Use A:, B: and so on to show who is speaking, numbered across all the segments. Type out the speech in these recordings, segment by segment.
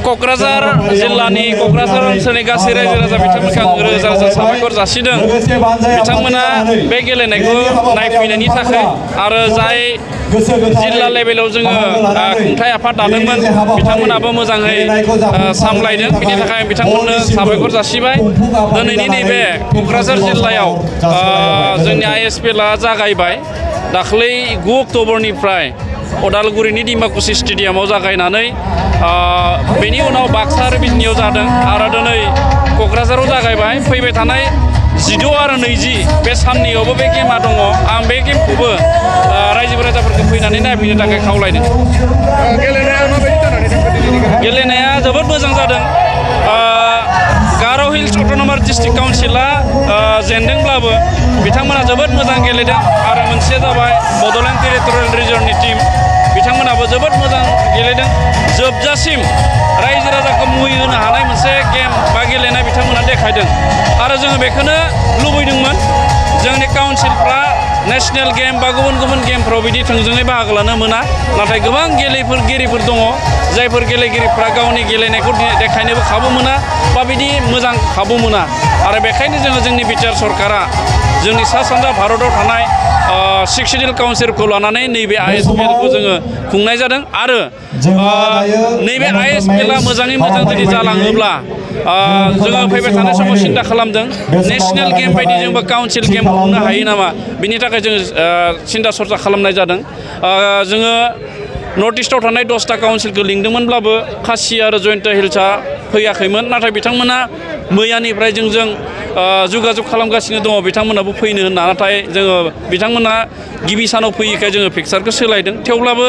A: क'क्राझार जिल्लानि क'क्राझार ओनसोलनि गासै रायजो राजा बिथांमोनखौ आं रोजा रोजा साबायखर जासिदों बिथांमोना बे गेलेनायखौ नायफैनायनि थाखाय आरो जाय जिल्ला लेभेलाव जोङो खुंथाय आफाद दादोंमोन बिथांमोनाबो मोजाङै सामलायदों बिनि थाखाय आं बिथांमोननो साबायखर जासिबाय दिनैनि नैबे क'क्राझार जिल्लायाव जोंनि ISPL जागायबाय दाख्लै 9 अक्ट'बरनिफ्राय अदालगुरिनि डिमाकुसि स्टेडियामाव जागायनानै बेनि उनाव बाक्सा आरो बिजनियाव जादों आरो दिनै क'क्राझाराव जागायबाय फैबाय थानाय 16 आरो 20 बे साननैयावबो बे गेमा दङ आं बे गेमखौबो रायजो राजाफोरखौ फैनानै नायफैनो थाखाय खावलायदों गेलेनाया जोबोद मोजां जादों गार' हिल्स अट'नमास डिस्ट्रिक्ट काउन्सिला जेनदोंब्लाबो बिथांमोना जोबोद मोजां गेलेदों आरो मोनसेया जाबाय बड'लेण्ड टेरिटरियेल रिजननि टीम बिथांमोनाबो जोबोद मोजां गेलेदों जोबजासिम रायजो राजाखौ मुहि होनो हानाय मोनसे गेम बा गेलेनाय बिथांमोना देखायदों आरो जोङो बेखौनो लुबैदोंमोन जोंनि काउन्सिलफ्रा नेशनेल गेम बा गुबुन गुबुन गेमफ्राव बिदि थोंजोङै बाहागो लानो मोना नाथाय गोबां गेलेगिरिफोर दङ जायफोर गेलेगिरिफ्रा गावनि गेलेनायखौ देखायनोबो खाबु मोना बा बिदि मोजां खाबु मोना आरो बेखायनो जोङो जोंनि बिटिआर सरकारा जोंनि सा सानजा भारताव थानाय 6 शिडिउल काउन्सिलखौ लानानै नैबे ISPL खौ जोङो खुंनाय जादों आरो नैबे ISPL मोजाङै मोजां जुदि जालाङोब्ला जोङो फैबाय थानाय समाव सिन्था खालामदों नेशनेल गेम बायदि जोंबो काउन्सिल गेम खुंनो हायो नामा बिनि थाखाय जोङो सिन्था सरजा खालामनाय जादों जोङो नर्थ इस्टआव थानाय 10टा काउन्सिलखौ लिंदोंमोनब्लाबो खासि आरो जयन्त हिल्सआ फैयाखैमोन नाथाय बिथांमोना मैयानिफ्राय जोंजों जगाजग खालामगासिनो दङ बिथांमोनाबो फैनो होनना नाथाय जोङो बिथांमोना गिबि सानाव फैयैखाय जोङो फिक्सारखौ सोलायदों थेवब्लाबो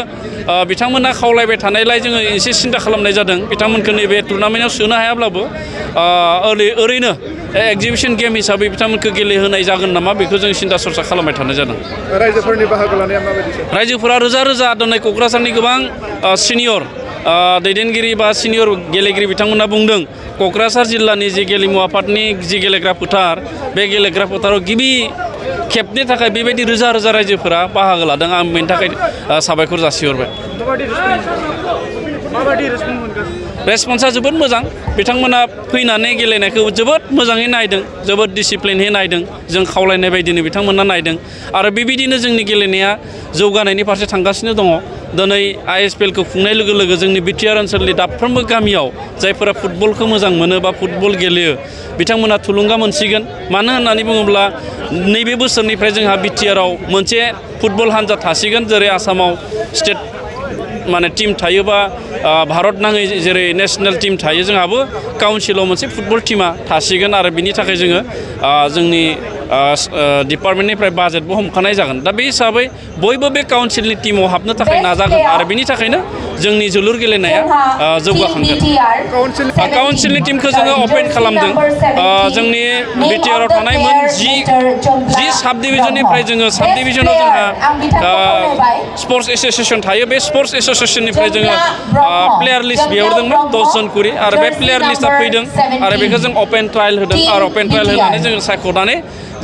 A: बिथांमोना खावलायबाय थानायलाय जोङो एसे सिन्था खालामनाय जादों बिथांमोनखौ नैबे टुर्नामेन्टआव सोनो हायाब्लाबो ओरैनो एक्जिबिसन गेम हिसाबै बिथांमोनखौ गेलेहोनाय जागोन नामा बेखौ जों सिन्था सरसा खालामबाय थानाय जादों
B: रायजोफोरनि बाहागो लानाया माबायदि
A: रायजोफोरा रोजा रोजा दिनै क'क्राझारनि गोबां सिनियर दैदेनगिरि बा सिनियर गेलेगिरि बिथांमोना बुंदों क'क्राझार जिल्लानि जि गेलेमु आफादनि जि गेलेग्रा फोथार बे गेलेग्रा फोथाराव गिबि खेबनि थाखाय बेबायदि रोजा रोजा रायजोफोरा बाहागो लादों आं बेनि थाखाय साबायखर जासिहरबाय रेसपन्सा जोबोद मोजां बिथांमोना फैनानै गेलेनायखौ जोबोद मोजाङै नायदों जोबोद डिसिप्लिनहै नायदों जों खावलायनाय बायदिनो बिथांमोना नायदों आरो बेबायदिनो जोंनि गेलेनाया जौगानायनि फारसे थांगासिनो दङ दिनै ISPL खौ खुंनाय लोगो लोगो जोंनि बिटिआर ओनसोलनि दाफ्रोमबो गामियाव जायफोरा फुटबलखौ मोजां मोनो बा फुटबल गेलेयो बिथांमोना थुलुंगा मोनसिगोन मानो होननानै बुङोब्ला नैबे बोसोरनिफ्राय जोंहा बिटिआराव मोनसे फुटबल हान्जा थासिगोन जेरै आसामाव स्टेट माने टीम थायोबा भारत नाङै जेरै नेशनेल टीम थायो जोंहाबो काउन्सिलाव मोनसे फुटबल टीमा थासिगोन आरो बिनि थाखाय जोङो जोंनि डिपार्टमेन्टनिफ्राय बाजेटबो हमखानाय जागोन दा बे हिसाबै बयबो बे काउन्सिलनि टीमाव हाबनो थाखाय नाजागोन आरो बिनि थाखायनो जोंनि जोलुर गेलेनाया जौगाखांगोन काउन्सिलनि टीमखौ जोङो अपेन खालामदों जोंनि बिटिआराव थानाय मोन 10 साब डिभिजननिफ्राय जोङो साब डिभिजनाव जोंहा स्पर्ट्स एसोसिएशन थायो बे स्पर्ट्स एसोसिएशननिफ्राय जोङो प्लेयार लिस्ट बिहरदोंमोन 10 जन करि आरो बे प्लेयार लिस्टआ फैदों आरो बेखौ जों अपेन ट्रायल होदों आरो अपेन ट्रायल होनानै जोङो सायख'नानै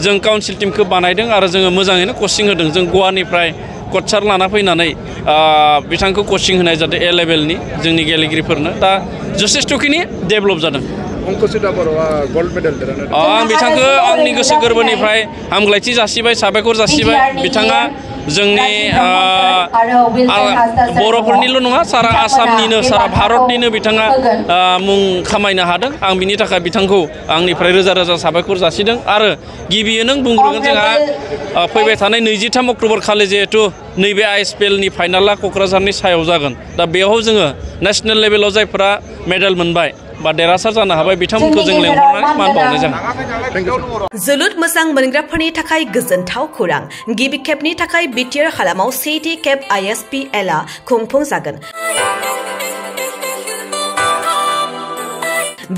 A: जों काउन्सिल टीमखौ बानायदों आरो जोङो मोजाङैनो कचिं होदों जों गवानिफ्राय कचार लाना फैनानै बिथांखौ कचिं होनाय जादों ए लेभेलनि जोंनि गेलेगिरिफोरनो दा जथेस्थ'खिनि डेभेलप जादों
B: बर'आ गल्ड मेडेल देरहादों
A: आं बिथांखौ आंनि गोसो गोरबोनिफ्राय हामग्लायथि जासिबाय साबायखर जासिबाय बिथाङा जोंनि बर'फोरनिल' नङा सारा आसामनिनो सारा भारतनिनो बिथाङा मुं खामायनो हादों आं बिनि थाखाय बिथांखौ आंनिफ्राय रोजा रोजा साबायखर जासिदों आरो गिबियै नों बुंग्रोगोन जोंहा फैबाय थानाय 23 अक्ट'बर खालि जिहेथु नैबे ISPL नि फाइनाला क'क्राझारनि सायाव जागोन दा बेयाव जोङो नेशनेल लेभेलाव जायफोरा मेडेल मोनबाय बा देरहासार जानो हाबाय बिथांमोनखौ जों लेंहरनानै मान बावनाय जागोन
C: जोलुर मोजां मोनग्राफोरनि थाखाय गोजोनथाव खौरां गिबि खेबनि थाखाय बिटिआर हालामाव 7थि खेब ISPL खुंफुंजागोन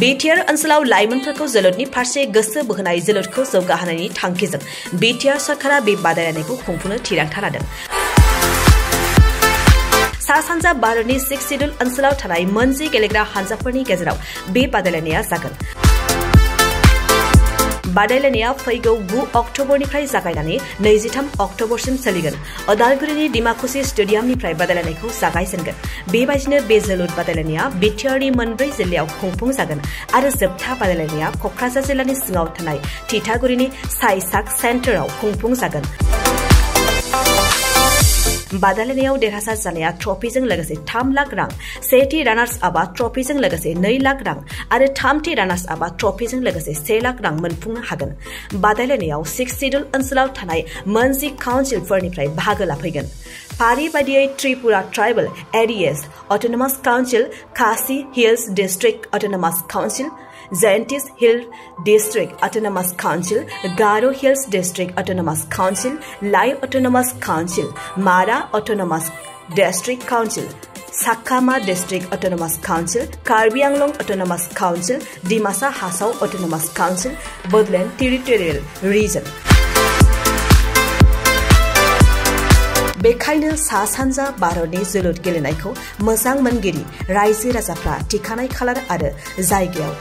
C: बिटिआर ओनसोलाव लाइमोनफोरखौ जोलुरनि फारसे गोसो बोहोनाय जोलुरखौ जौगाहोनायनि थांखिजों बिटिआर सरकारा बे बादायलायनायखौ खुंफुंनो थिरांथा लादों सा सानजा भारतनि 6 शिडिउल ओनसोलाव थानाय मोनजि गेलेग्रा हानजाफोरनि गेजेराव बे बादायलायनाया जागोन बादायलायनाया फैगौ 9 अक्ट'बरनिफ्राय जागायनानै 23 अक्ट'बरसिम सोलिगोन। अदालगुरिनि डिमाकुसि स्टेडियामनिफ्राय बादायलायनायखौ जागायजेनगोन। बेबायदिनो बे जोलुर बादायलायनाया बिटिआरनि मोनब्रै जिल्लायाव खुंफुंजागोन आरो जोबथा बादायलायनाया क'क्राझार जिल्लानि सिङाव थानाय थिथागुरिनि साइसाक सेन्टाराव खुंफुंजागोन। बादायलायनायाव देरहासार जानाया ट्रफिजों लोगोसे 3 लाख रां, सेथि रानार्स आपआ ट्रफिजों लोगोसे 2 लाख रां आरो थामथि रानार्स आपआ ट्रफिजों लोगोसे 1 लाख रां मोनफुंनो हागोन। बादायलायनायाव 6 सिडुल ओनसोलाव थानाय 10 काउन्सिलफोरनिफ्राय बाहागो लाफैगोन। फारि बायदियै Tripura tribal areas autonomous council, Khasi hills district autonomous council, Jaintias hill district autonomous council, Garo hills district autonomous council, Lai autonomous council, Mara autonomous district council, Chakma district autonomous council, Karbi Anglong autonomous council, Dimasa Hasao autonomous council, Bodoland territorial region. बेखायनो सा सानजा भारतनि जोलुर गेलेनायखौ मोजां मोनगिरि रायजो राजाफ्रा थिखानाय खालार आरो जायगायाव